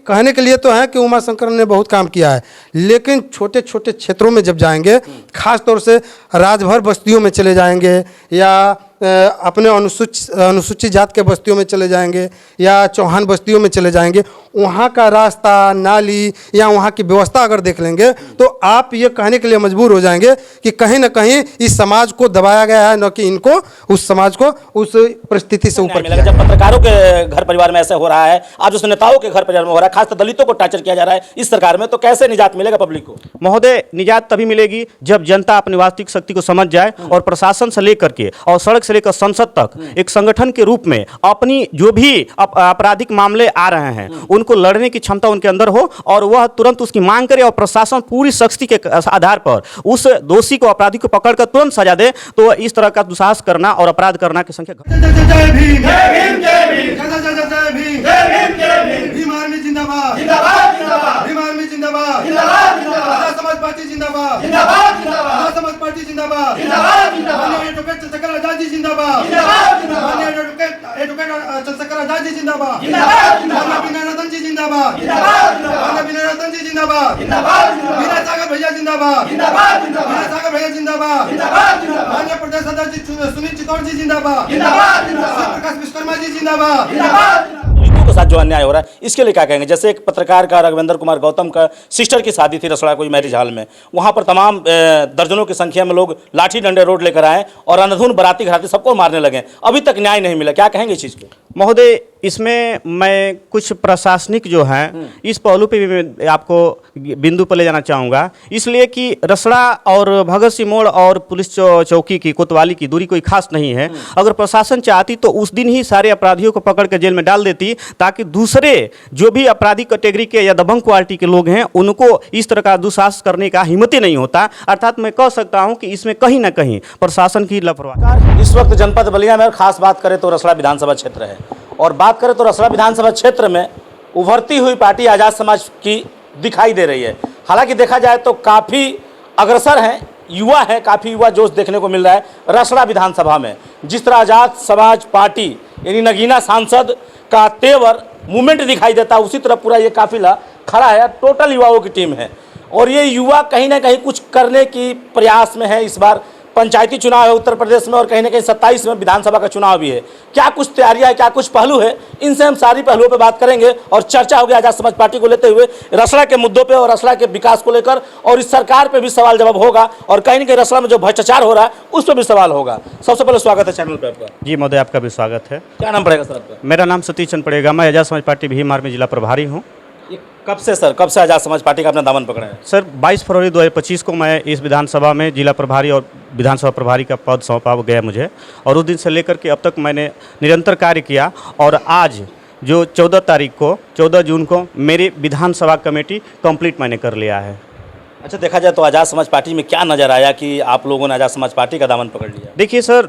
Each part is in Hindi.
कहने के लिए तो है कि उमाशंकर ने बहुत काम किया है, लेकिन छोटे छोटे क्षेत्रों में जब जाएंगे, खास तौर से राजभर बस्तियों में चले जाएंगे या अपने अनुसूचित जात के बस्तियों में चले जाएंगे या चौहान बस्तियों में चले जाएंगे, वहाँ का रास्ता, नाली या वहाँ की व्यवस्था अगर देख लेंगे तो आप ये कहने के लिए मजबूर हो जाएंगे कि कहीं ना कहीं इस समाज को दबाया गया है, न कि इनको उस समाज को उस परिस्थिति से ऊपर किया। जब पत्रकारों के घर परिवार में ऐसा हो रहा है, आज उस नेताओं के घर परिवार में हो रहा है, खासकर दलितों को टार्चर किया जा रहा है इस सरकार में, तो कैसे निजात मिलेगा पब्लिक को? महोदय, निजात तभी मिलेगी जब जनता अपनी वास्तविक शक्ति को समझ जाए और प्रशासन से लेकर के और सड़क से लेकर संसद तक एक संगठन के रूप में अपनी जो भी आपराधिक मामले आ रहे हैं उनको लड़ने की क्षमता उनके अंदर हो और वह तुरंत उसकी मांग करे और प्रशासन पूरी सख्ती के आधार पर उस दोषी को, अपराधी को पकड़कर तुरंत सजा दे। तो इस तरह का दुस्साहस करना और अपराध करना की संख्या के साथ जो अन्याय हो रहा है इसके लिए क्या कहेंगे? जैसे एक पत्रकार का राघवेंद्र कुमार गौतम का सिस्टर की शादी थी रसोड़ा कोई मैरिज हॉल में, वहां पर तमाम दर्जनों की संख्या में लोग लाठी डंडे रोड लेकर आए और अंधाधुंध बाराती घराती सबको मारने लगे, अभी तक न्याय नहीं मिला, क्या कहेंगे इस चीज को? महोदय, इसमें मैं कुछ प्रशासनिक जो हैं इस पहलू पे भी मैं आपको बिंदु पर ले जाना चाहूँगा, इसलिए कि रसड़ा और भगत सिंह मोड़ और पुलिस चौकी की कोतवाली की दूरी कोई खास नहीं है। अगर प्रशासन चाहती तो उस दिन ही सारे अपराधियों को पकड़ कर जेल में डाल देती, ताकि दूसरे जो भी अपराधी कैटेगरी के या दबंग क्वालिटी के लोग हैं उनको इस तरह का दुस्साहस करने का हिम्मत ही नहीं होता। अर्थात मैं कह सकता हूँ कि इसमें कहीं ना कहीं प्रशासन की लापरवाही। इस वक्त जनपद बलिया में और खास बात करें तो रसड़ा विधानसभा क्षेत्र है, और बात करें तो रसड़ा विधानसभा क्षेत्र में उभरती हुई पार्टी आज़ाद समाज की दिखाई दे रही है। हालांकि देखा जाए तो काफ़ी अग्रसर हैं, युवा है, काफ़ी युवा जोश देखने को मिल रहा है रसड़ा विधानसभा में। जिस तरह आज़ाद समाज पार्टी यानी नगीना सांसद का तेवर मूवमेंट दिखाई देता है, उसी तरह पूरा ये काफिला खड़ा है, टोटल युवाओं की टीम है और ये युवा कहीं ना कहीं कुछ करने की प्रयास में है। इस बार पंचायती चुनाव है उत्तर प्रदेश में और कहीं ना कहीं 27 में विधानसभा का चुनाव भी है। क्या कुछ तैयारियां है, क्या कुछ पहलू है, इनसे हम सारी पहलुओं पे बात करेंगे और चर्चा होगी आज़ाद समाज पार्टी को लेते हुए रसड़ा के मुद्दों पे और रसड़ा के विकास को लेकर, और इस सरकार पे भी सवाल जवाब होगा और कहीं ना कहीं रसड़ा में जो भ्रष्टाचार हो रहा है उस पर भी सवाल होगा। सबसे पहले स्वागत है चैनल पर आपका। जी महोदय, आपका भी स्वागत है। क्या नाम पड़ेगा सर आपका? मेरा नाम सतीश चंद पड़ेगा, मैं आज़ाद समाज पार्टी भीम आर्मी जिला प्रभारी हूँ। कब से सर, कब से आज़ाद समाज पार्टी का अपना दामन पकड़ा है? सर 22 फरवरी 2025 को मैं इस विधानसभा में जिला प्रभारी और विधानसभा प्रभारी का पद सौंपा गया मुझे, और उस दिन से लेकर के अब तक मैंने निरंतर कार्य किया। और आज जो 14 तारीख को 14 जून को मेरी विधानसभा कमेटी कंप्लीट मैंने कर लिया है। अच्छा, देखा जाए तो आज़ाद समाज पार्टी में क्या नज़र आया कि आप लोगों ने आज़ाद समाज पार्टी का दामन पकड़ लिया? देखिए सर,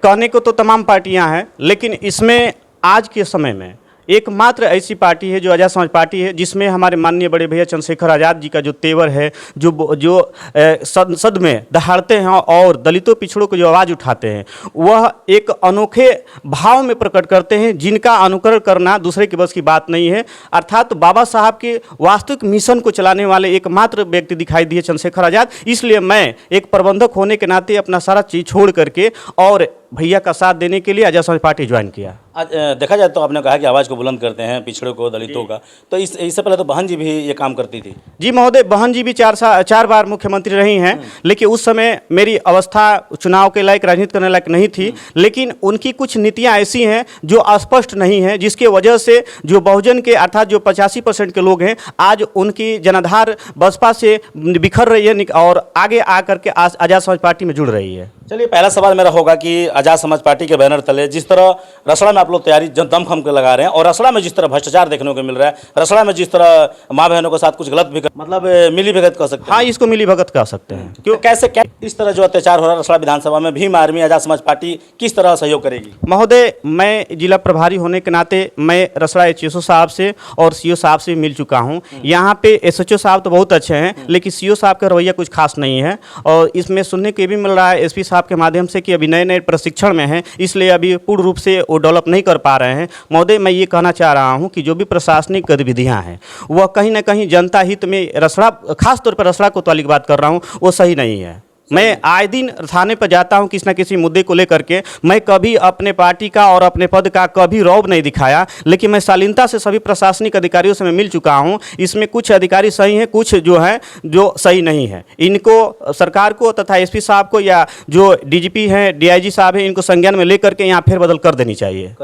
कहने को तो तमाम पार्टियां हैं, लेकिन इसमें आज के समय में एकमात्र ऐसी पार्टी है जो आज़ाद समाज पार्टी है जिसमें हमारे माननीय बड़े भैया चंद्रशेखर आज़ाद जी का जो तेवर है, जो संसद में दहाड़ते हैं और दलितों पिछड़ों को जो आवाज़ उठाते हैं, वह एक अनोखे भाव में प्रकट करते हैं जिनका अनुकरण करना दूसरे के बस की बात नहीं है। अर्थात बाबा साहब के वास्तविक मिशन को चलाने वाले एकमात्र व्यक्ति दिखाई दिए चंद्रशेखर आज़ाद। इसलिए मैं एक प्रबंधक होने के नाते अपना सारा चीज़ छोड़ करके और भैया का साथ देने के लिए आज़ाद समाज पार्टी ज्वाइन किया। आज देखा जाए तो आपने कहा कि आवाज़ को बुलंद करते हैं पिछड़ों को, दलितों का, तो इससे पहले तो बहन जी भी ये काम करती थी। जी महोदय, बहन जी भी 4 बार मुख्यमंत्री रही हैं, लेकिन उस समय मेरी अवस्था चुनाव के लायक, राजनीति करने लायक नहीं थी। लेकिन उनकी कुछ नीतियां ऐसी हैं जो अस्पष्ट नहीं हैं, जिसके वजह से जो बहुजन के अर्थात जो 85% के लोग हैं आज उनकी जनाधार बसपा से बिखर रही है और आगे आकर के आज़ाद समाज पार्टी में जुड़ रही है। चलिए, पहला सवाल मेरा होगा कि आज़ाद समाज पार्टी के बैनर तले जिस तरह रसड़ा में आप लोग तैयारी दमखम के लगा रहे हैं और रसड़ा में जिस तरह भ्रष्टाचार देखने को मिल रहा है, रसड़ा में जिस तरह माँ बहनों के साथ कुछ गलत भी मतलब मिली भगत कह सकते हैं। हाँ, इसको मिली भगत कह सकते हैं। क्यों, कैसे, क्या इस तरह जो अत्याचार हो रहा है रसड़ा विधानसभा में, भीम आर्मी आज़ाद समाज पार्टी किस तरह सहयोग करेगी? महोदय, मैं जिला प्रभारी होने के नाते मैं रसड़ा HSO साहब से और CO साहब से मिल चुका हूँ। यहाँ पे SHO साहब तो बहुत अच्छे हैं, लेकिन CO साहब का रवैया कुछ खास नहीं है। और इसमें सुनने को ये भी मिल रहा है SP साहब के माध्यम से कि अभी नए प्रशिक्षण परीक्षण में हैं, इसलिए अभी पूर्ण रूप से वो डेवलप नहीं कर पा रहे हैं। महोदय, मैं ये कहना चाह रहा हूँ कि जो भी प्रशासनिक गतिविधियाँ हैं वह कहीं ना कहीं जनता हित में रसड़ा, खास तौर पर रसड़ा कोतवाली की बात कर रहा हूँ, वो सही नहीं है। मैं आए दिन थाने पर जाता हूं किसी न किसी मुद्दे को लेकर के। मैं कभी अपने पार्टी का और अपने पद का कभी रौब नहीं दिखाया, लेकिन मैं शालीनता से सभी प्रशासनिक अधिकारियों से मैं मिल चुका हूं। इसमें कुछ अधिकारी सही हैं, कुछ जो हैं जो सही नहीं है। इनको सरकार को तथा एसपी साहब को या जो डीजीपी हैं, डीआईजी साहब हैं, इनको संज्ञान में लेकर के यहाँ फेरबदल कर देनी चाहिए।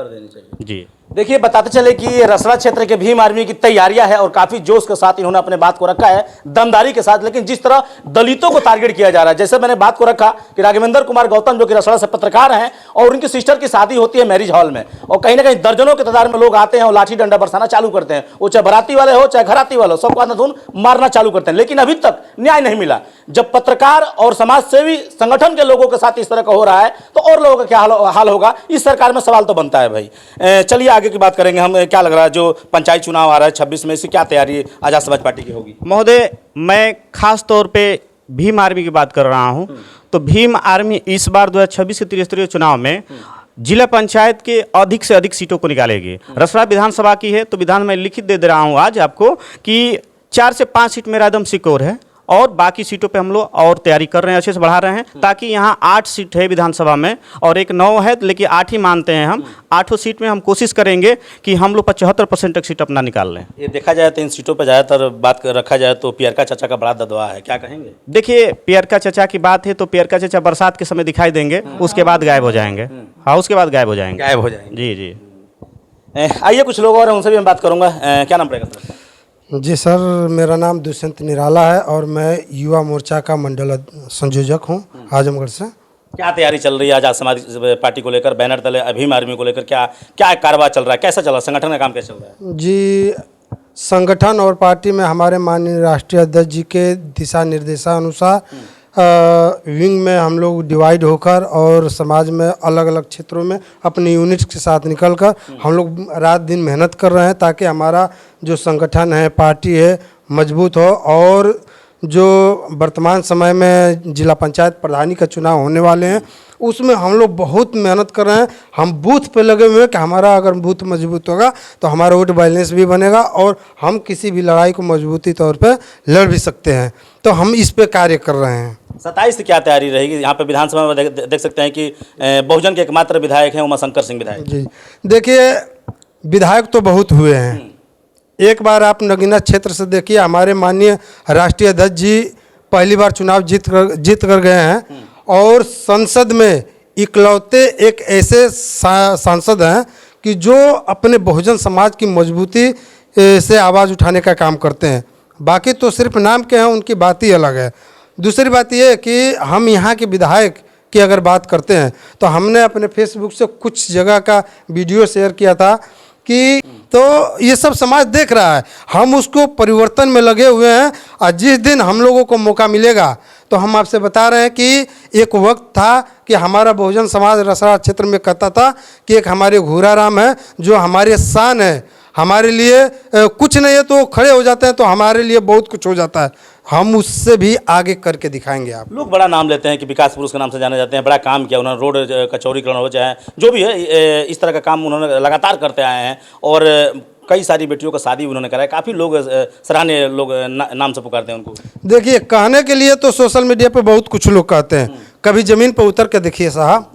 जी देखिए, बताते चले कि ये रसड़ा क्षेत्र के भीम आर्मी की तैयारियां है और काफी जोश के साथ इन्होंने अपने बात को रखा है, दमदारी के साथ। लेकिन जिस तरह दलितों को टारगेट किया जा रहा है, जैसे मैंने बात को रखा कि राघवेंद्र कुमार गौतम जो कि रसड़ा से पत्रकार हैं और उनकी सिस्टर की शादी होती है मैरिज हॉल में, और कहीं ना कहीं दर्जनों की तादाद में लोग आते हैं और लाठी डंडा बरसाना चालू करते हैं। वो चाहे बाराती वाले हो चाहे घराती वाले हो, सबको अंधाधुंध मारना चालू करते हैं। लेकिन अभी तक न्याय नहीं मिला। जब पत्रकार और समाज सेवी संगठन के लोगों के साथ इस तरह का हो रहा है तो और लोगों का क्या हाल होगा, इस सरकार में सवाल तो बनता है भाई। चलिए आगे की बात करेंगे हम। क्या लग रहा है, जो पंचायत चुनाव आ रहा है 26 में, इसकी क्या तैयारी आजाद समाज पार्टी की होगी? महोदय, मैं खास तौर पे भीम आर्मी की बात कर रहा हूं। तो भीम आर्मी इस बार 2026 के त्रिस्तरीय चुनाव में जिला पंचायत के अधिक से अधिक सीटों को निकालेगी। रसड़ा विधानसभा की है तो विधान में लिखित दे रहा हूं आज आपको कि 4 से 5 सीट मेरा एकदम सिक्योर है, और बाकी सीटों पे हम लोग और तैयारी कर रहे हैं, अच्छे से बढ़ा रहे हैं, ताकि यहाँ 8 सीट है विधानसभा में और एक 9 है, लेकिन 8 ही मानते हैं हम। 8 सीट में हम कोशिश करेंगे कि हम लोग 75% तक सीट अपना निकाल लें। ये देखा जाए तो इन सीटों पर ज़्यादातर बात रखा जाए तो पियरका चाचा का बड़ा दबदबा है, क्या कहेंगे? देखिए, पियरका चाचा की बात है तो पियरका चाचा बरसात के समय दिखाई देंगे, उसके बाद गायब हो जाएंगे। हाँ, उसके बाद गायब हो जाएंगे। जी जी। आइए कुछ लोग और हैं, उनसे भी मैं बात करूँगा। क्या नाम पड़ेगा सर? जी सर, मेरा नाम दुष्यंत निराला है और मैं युवा मोर्चा का मंडल संयोजक हूं आजमगढ़ से। क्या तैयारी चल रही है आजाद समाज पार्टी को लेकर, बैनर तले भीम आर्मी को लेकर क्या क्या कारोबार चल रहा है, कैसा चल रहा है, संगठन का काम कैसा चल रहा है? जी, संगठन और पार्टी में हमारे माननीय राष्ट्रीय अध्यक्ष जी के दिशा निर्देशानुसार विंग में हम लोग डिवाइड होकर और समाज में अलग अलग क्षेत्रों में अपने यूनिट्स के साथ निकलकर हम लोग रात दिन मेहनत कर रहे हैं, ताकि हमारा जो संगठन है, पार्टी है, मजबूत हो। और जो वर्तमान समय में जिला पंचायत प्रधानी का चुनाव होने वाले हैं, उसमें हम लोग बहुत मेहनत कर रहे हैं। हम बूथ पे लगे हुए हैं कि हमारा अगर बूथ मजबूत होगा तो हमारा वोट बैलेंस भी बनेगा और हम किसी भी लड़ाई को मजबूती तौर पे लड़ भी सकते हैं। तो हम इस पे कार्य कर रहे हैं। 27 से क्या तैयारी रहेगी? यहाँ पे विधानसभा में देख सकते हैं कि बहुजन के एकमात्र विधायक हैं उमाशंकर सिंह विधायक। जी, देखिए, विधायक तो बहुत हुए हैं। एक बार आप नगीना क्षेत्र से देखिए, हमारे माननीय राष्ट्रीय अध्यक्ष जी पहली बार चुनाव जीत कर गए हैं और संसद में इकलौते एक ऐसे सांसद हैं कि जो अपने बहुजन समाज की मजबूती से आवाज़ उठाने का काम करते हैं। बाकी तो सिर्फ नाम के हैं, उनकी बात ही अलग है। दूसरी बात यह है कि हम यहाँ के विधायक की अगर बात करते हैं तो हमने अपने फेसबुक से कुछ जगह का वीडियो शेयर किया था कि तो ये सब समाज देख रहा है, हम उसको परिवर्तन में लगे हुए हैं। और जिस दिन हम लोगों को मौका मिलेगा तो हम आपसे बता रहे हैं कि एक वक्त था कि हमारा बहुजन समाज रसड़ा क्षेत्र में कहता था कि एक हमारे घूराराम है जो हमारे शान है, हमारे लिए कुछ नहीं है तो खड़े हो जाते हैं, तो हमारे लिए बहुत कुछ हो जाता है। हम उससे भी आगे करके दिखाएंगे। आप लोग बड़ा नाम लेते हैं कि विकास पुरुष के नाम से जाने जाते हैं, बड़ा काम किया उन्होंने, रोड कचौड़ीकरण हो चाहे जो भी है, इस तरह का काम उन्होंने लगातार करते आए हैं और कई सारी बेटियों का शादी उन्होंने कराया। काफ़ी लोग सराहनीय लोग नाम से पुकारते हैं उनको। देखिए, कहने के लिए तो सोशल मीडिया पे बहुत कुछ लोग कहते हैं, कभी ज़मीन पे उतर के देखिए साहब,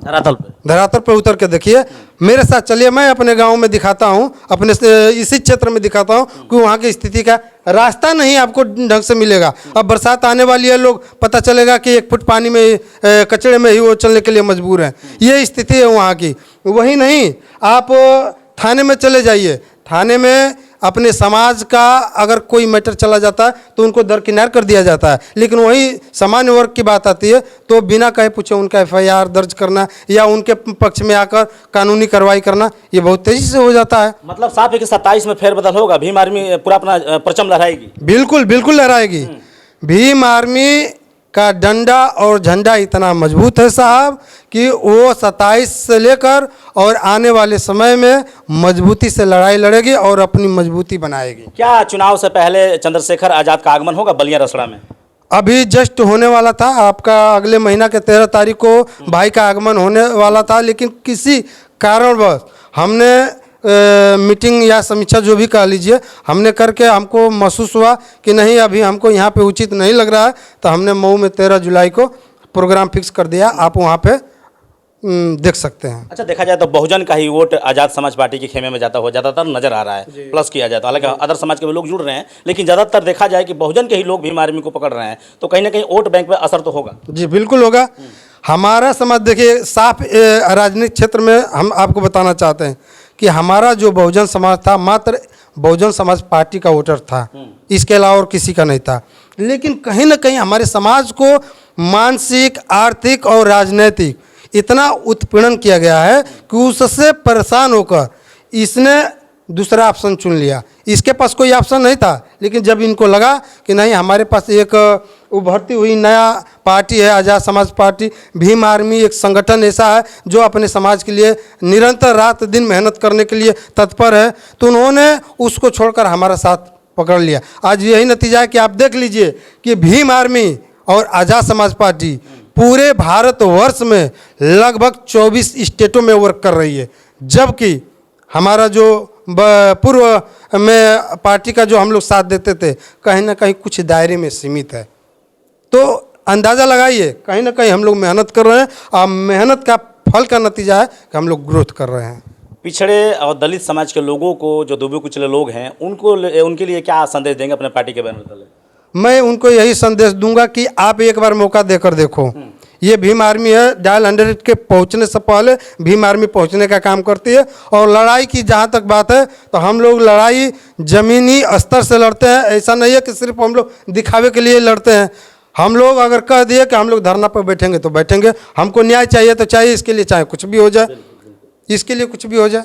धरातल पे उतर के देखिए। मेरे साथ चलिए, मैं अपने गांव में दिखाता हूं, अपने इसी क्षेत्र में दिखाता हूं कि वहां की स्थिति का रास्ता नहीं आपको ढंग से मिलेगा। अब बरसात आने वाली है, लोग पता चलेगा कि 1 फुट पानी में कचड़े में ही वो चलने के लिए मजबूर हैं। ये स्थिति है वहाँ की। वही नहीं, आप थाने में चले जाइए, थाने में अपने समाज का अगर कोई मैटर चला जाता है तो उनको दरकिनार कर दिया जाता है, लेकिन वही सामान्य वर्ग की बात आती है तो बिना कहे पूछे उनका FIR दर्ज करना या उनके पक्ष में आकर कानूनी कार्रवाई करना, ये बहुत तेजी से हो जाता है। मतलब साफ है कि 27 में फेरबदल होगा, भीम आर्मी पूरा अपना परचम लहराएगी। बिल्कुल बिल्कुल लहराएगी। भीम आर्मी का डंडा और झंडा इतना मजबूत है साहब कि वो 27 से लेकर और आने वाले समय में मजबूती से लड़ाई लड़ेगी और अपनी मजबूती बनाएगी। क्या चुनाव से पहले चंद्रशेखर आजाद का आगमन होगा बलिया रसड़ा में? अभी जस्ट होने वाला था, आपका अगले महीना के 13 तारीख को भाई का आगमन होने वाला था, लेकिन किसी कारणवश हमने मीटिंग या समीक्षा जो भी कह लीजिए हमने करके हमको महसूस हुआ कि नहीं अभी हमको यहाँ पे उचित नहीं लग रहा है, तो हमने मऊ में 13 जुलाई को प्रोग्राम फिक्स कर दिया। आप वहाँ पे देख सकते हैं। अच्छा, देखा जाए तो बहुजन का ही वोट आज़ाद समाज पार्टी के खेमे में जाता हुआ ज़्यादातर नजर आ रहा है, प्लस किया जाए तो। हालांकि अदर समाज के भी लोग जुड़ रहे हैं, लेकिन ज़्यादातर देखा जाए कि बहुजन के ही लोग भीम आर्मी को पकड़ रहे हैं, तो कहीं ना कहीं वोट बैंक पे असर तो होगा। जी बिल्कुल होगा। हमारा समाज देखिए साफ राजनीतिक क्षेत्र में हम आपको बताना चाहते हैं कि हमारा जो बहुजन समाज था मात्र बहुजन समाज पार्टी का वोटर था, इसके अलावा और किसी का नहीं था। लेकिन कहीं ना कहीं हमारे समाज को मानसिक, आर्थिक और राजनीतिक इतना उत्पीड़न किया गया है कि उससे परेशान होकर इसने दूसरा ऑप्शन चुन लिया। इसके पास कोई ऑप्शन नहीं था, लेकिन जब इनको लगा कि नहीं हमारे पास एक उभरती हुई नया पार्टी है आज़ाद समाज पार्टी, भीम आर्मी एक संगठन ऐसा है जो अपने समाज के लिए निरंतर रात दिन मेहनत करने के लिए तत्पर है, तो उन्होंने उसको छोड़कर हमारा साथ पकड़ लिया। आज यही नतीजा है कि आप देख लीजिए कि भीम आर्मी और आज़ाद समाज पार्टी पूरे भारतवर्ष में लगभग 24 स्टेटों में वर्क कर रही है, जबकि हमारा जो पूर्व में पार्टी का जो हम लोग साथ देते थे कहीं ना कहीं कुछ दायरे में सीमित है। तो अंदाज़ा लगाइए कहीं ना कहीं हम लोग मेहनत कर रहे हैं और मेहनत का फल का नतीजा है कि हम लोग ग्रोथ कर रहे हैं। पिछड़े और दलित समाज के लोगों को, जो दुबे कुचले लोग हैं, उनके लिए क्या संदेश देंगे अपने पार्टी के बैनर तले? मैं उनको यही संदेश दूंगा कि आप एक बार मौका देकर देखो। ये भीम आर्मी है, डायल 100 के पहुंचने से पहले भीम आर्मी पहुंचने का काम करती है। और लड़ाई की जहां तक बात है तो हम लोग लड़ाई ज़मीनी स्तर से लड़ते हैं। ऐसा नहीं है कि सिर्फ हम लोग दिखावे के लिए लड़ते हैं। हम लोग अगर कह दिए कि हम लोग धरना पर बैठेंगे तो बैठेंगे। हमको न्याय चाहिए तो चाहिए, इसके लिए चाहे कुछ भी हो जाए, इसके लिए कुछ भी हो जाए।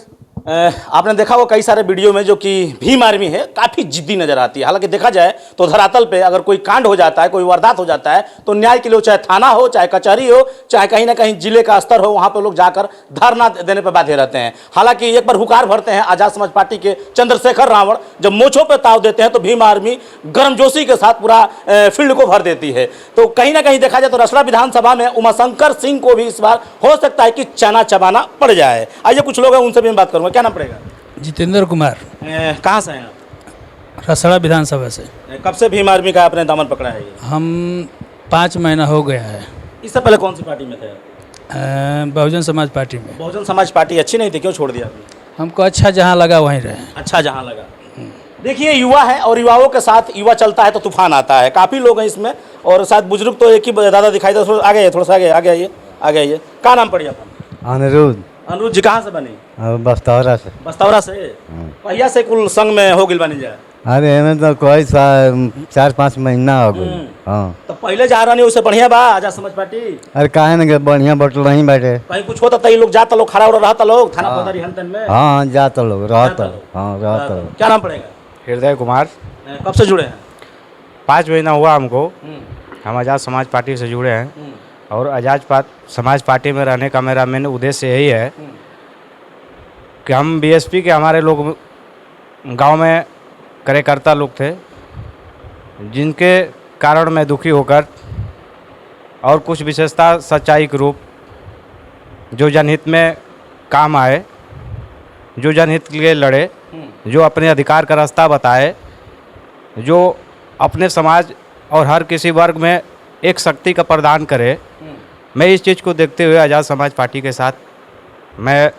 आपने देखा वो कई सारे वीडियो में जो कि भीम आर्मी है काफ़ी जिद्दी नजर आती है। हालांकि देखा जाए तो धरातल पे अगर कोई कांड हो जाता है, कोई वारदात हो जाता है, तो न्याय के लिए चाहे थाना हो, चाहे कचहरी हो, चाहे कहीं ना कहीं जिले का स्तर हो, वहां पे लोग जाकर धरना देने पर बाध्य रहते हैं। हालांकि एक बार हुकार भरते हैं आज़ाद समाज पार्टी के चंद्रशेखर रावण, जब मोछों पर ताव देते हैं तो भीम आर्मी गर्मजोशी के साथ पूरा फील्ड को भर देती है। तो कहीं ना कहीं देखा जाए तो रसड़ा विधानसभा में उमाशंकर सिंह को भी इस बार हो सकता है कि चना चबाना पड़ जाए। आइए कुछ लोग हैं उनसे भी मैं बात करूँगा। क्या नाम पड़ेगा? जितेंद्र कुमार। कहाँ से हैं आप? रसड़ा विधानसभा से। कब से भीम आर्मी का आपने दामन पकड़ा है? ये हम 5 महीना हो गया है। इससे पहले कौन सी पार्टी में थे? बहुजन समाज पार्टी में। बहुजन समाज पार्टी अच्छी नहीं थी, क्यों छोड़ दिया आपने? हमको अच्छा जहाँ लगा वहीं रहे। अच्छा जहाँ लगा। देखिए युवा है और युवाओं के साथ युवा चलता है तो तूफान आता है। काफ़ी लोग हैं इसमें और शायद बुजुर्ग तो एक ही दादा दिखाई दे। थोड़ा आगे, थोड़ा सा आगे आगे आइए। क्या नाम पड़ी आपका? अनिरुद्ध। अनुज जी कहाँ से बनी? बस्तौरा से। बस्तौरा से। पहिया से कुल संघ में हो गिल बनी जाए? अरे हमें तो कोई 4-5 महीना हो गई। हाँ तो पहले जा रहा नहीं उससे बढ़िया बा आज़ाद समाज पार्टी। अरे काहे ना बढ़िया बटल नहीं बैठे। कहीं कुछ होता तई लोग जाता, लोग खड़ा हो रहता, लोग थाना पदारी हन में। हाँ जाता लोग रहता। हाँ रहता लोग। क्या नाम पड़ेगा? हृदय कुमार। कब से जुड़े हैं? 5 महीना हुआ हमको। हम आज़ाद समाज पार्टी से जुड़े हैं और आज़ाद समाज पार्टी में रहने का मेरा मेन उद्देश्य यही है कि हम बीएसपी के हमारे लोग गांव में कार्यकर्ता लोग थे, जिनके कारण मैं दुखी होकर और कुछ विशेषता सच्चाई के रूप जो जनहित में काम आए, जो जनहित के लिए लड़े, जो अपने अधिकार का रास्ता बताए, जो अपने समाज और हर किसी वर्ग में एक शक्ति का प्रदान करे। मैं इस चीज़ को देखते हुए आज़ाद समाज पार्टी के साथ मैं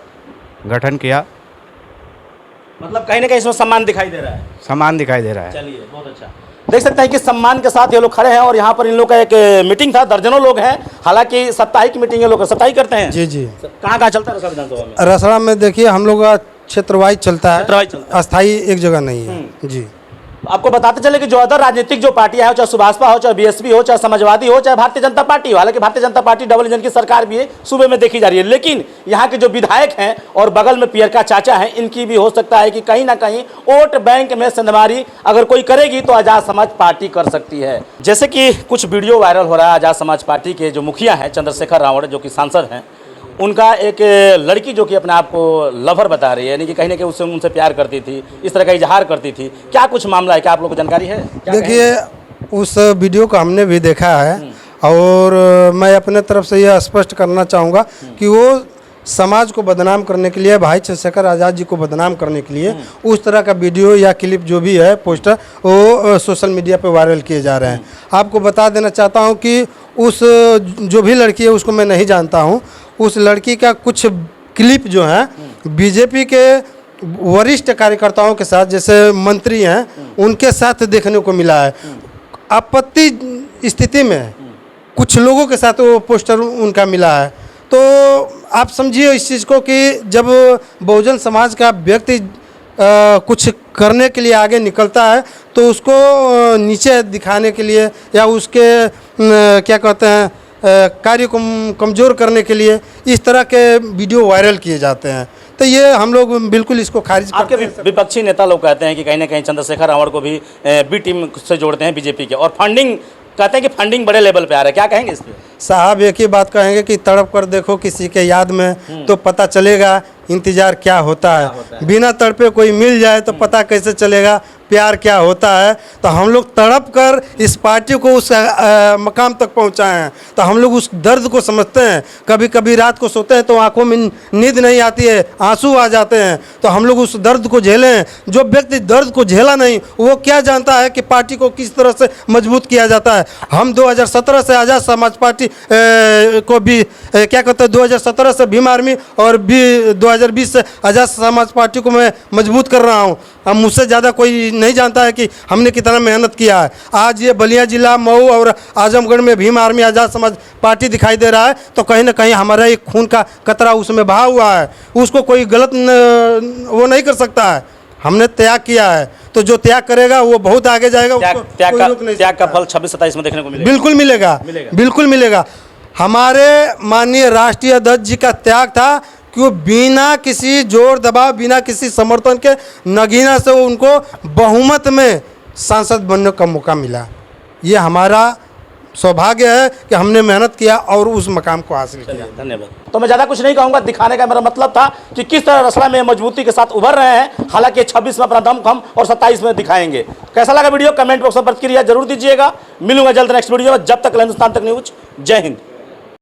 गठन किया। मतलब कहीं ना कहीं इसमें सम्मान दिखाई दे रहा है। सम्मान दिखाई दे रहा है। चलिए बहुत अच्छा। देख सकते हैं कि सम्मान के साथ ये लोग खड़े हैं और यहाँ पर इन लोग का एक मीटिंग था, दर्जनों लोग हैं। हालांकि साप्ताहिक मीटिंग ये लोग साप्ताहिक करते हैं। जी जी। कहाँ चलता है रसड़ा विधानसभा में? रसड़ा में देखिए हम लोग का क्षेत्रवाइज चलता है, क्षेत्रवाइज चलता है। अस्थाई एक जगह नहीं है। जी आपको बताते चले कि जो अदर राजनीतिक जो पार्टियां हो, चाहे सुभाषपा हो, चाहे बीएसपी हो, चाहे समाजवादी हो, चाहे भारतीय जनता पार्टी हो, हालांकि Bharatiya Janata party double engine की सरकार भी है, सूबे में देखी जा रही है, लेकिन यहाँ के जो विधायक हैं और बगल में पियरका चाचा हैं, इनकी भी हो सकता है कि कहीं ना कहीं वोट बैंक में संधमारी अगर कोई करेगी तो आज़ाद समाज पार्टी कर सकती है। जैसे कि कुछ वीडियो वायरल हो रहा है, आज़ाद समाज पार्टी के जो मुखिया हैं चंद्रशेखर रावण, जो कि सांसद हैं, उनका एक लड़की जो कि अपने आप को लवर बता रही है, यानी कि कहीं ना कहीं उससे उनसे प्यार करती थी, इस तरह का इजहार करती थी। क्या कुछ मामला है, क्या आप लोग को जानकारी है? देखिए उस वीडियो को हमने भी देखा है और मैं अपने तरफ से यह स्पष्ट करना चाहूँगा कि वो समाज को बदनाम करने के लिए, भाई चंद्रशेखर आज़ाद जी को बदनाम करने के लिए उस तरह का वीडियो या क्लिप जो भी है, पोस्टर, वो सोशल मीडिया पे वायरल किए जा रहे हैं। आपको बता देना चाहता हूँ कि उस जो भी लड़की है उसको मैं नहीं जानता हूँ, उस लड़की का कुछ क्लिप जो है बीजेपी के वरिष्ठ कार्यकर्ताओं के साथ, जैसे मंत्री हैं, उनके साथ देखने को मिला है। आपत्ति स्थिति में कुछ लोगों के साथ वो पोस्टर उनका मिला है। तो आप समझिए इस चीज़ को कि जब बहुजन समाज का व्यक्ति कुछ करने के लिए आगे निकलता है तो उसको नीचे दिखाने के लिए या उसके क्या कहते हैं कार्य को कमज़ोर करने के लिए इस तरह के वीडियो वायरल किए जाते हैं। तो ये हम लोग बिल्कुल इसको खारिज आपके करते हैं। विपक्षी नेता लोग कहते हैं कि कहीं ना कहीं चंद्रशेखर रावण को भी बी टीम से जोड़ते हैं बीजेपी के, और फंडिंग कहते हैं कि फंडिंग बड़े लेवल पे आ रहा है। क्या कहेंगे इस पे? साहब एक ही बात कहेंगे कि तड़प कर देखो किसी के याद में तो पता चलेगा इंतजार क्या होता है। बिना तड़पे कोई मिल जाए तो पता कैसे चलेगा प्यार क्या होता है। तो हम लोग तड़प कर इस पार्टी को उस मकाम तक पहुंचाए हैं, तो हम लोग उस दर्द को समझते हैं। कभी कभी रात को सोते हैं तो आंखों में नींद नहीं आती है, आंसू आ जाते हैं, तो हम लोग उस दर्द को झेलें। जो व्यक्ति दर्द को झेला नहीं वो क्या जानता है कि पार्टी को किस तरह से मजबूत किया जाता है। हम 2017 से आज़ाद समाज पार्टी को भी क्या कहते हैं 2017 से भीम आर्मी और 2020 से आज़ाद समाज पार्टी को मैं मजबूत कर रहा हूँ। अब मुझसे ज़्यादा कोई नहीं जानता है कि हमने कितना मेहनत किया है। आज ये बलिया जिला, मऊ और आजमगढ़ में भीम आर्मी आज़ाद समाज पार्टी दिखाई दे रहा है, तो कहीं ना कहीं हमारा एक खून का कतरा उसमें बहा हुआ है। उसको कोई गलत वो नहीं कर सकता है। हमने त्याग किया है, तो जो त्याग करेगा वो बहुत आगे जाएगा। त्याग का फल 26-27 में देखने को मिलेगा। बिल्कुल मिलेगा, बिल्कुल मिलेगा। हमारे माननीय राष्ट्रीय अध्यक्ष जी का त्याग था कि वो बिना किसी जोर दबाव, बिना किसी समर्थन के नगीना से उनको बहुमत में सांसद बनने का मौका मिला। ये हमारा सौभाग्य है कि हमने मेहनत किया और उस मकाम को हासिल किया। धन्यवाद। तो मैं ज़्यादा कुछ नहीं कहूँगा, दिखाने का मेरा मतलब था कि किस तरह रसला में मजबूती के साथ उभर रहे हैं। हालांकि 26 में अपना दम खम और 27 में दिखाएंगे। कैसा लगा वीडियो कमेंट बॉक्स में प्रतिक्रिया जरूर दीजिएगा। मिलूंगा जल्द नेक्स्ट वीडियो में। जब तक हिंदुस्तान तक न्यूज। जय हिंद।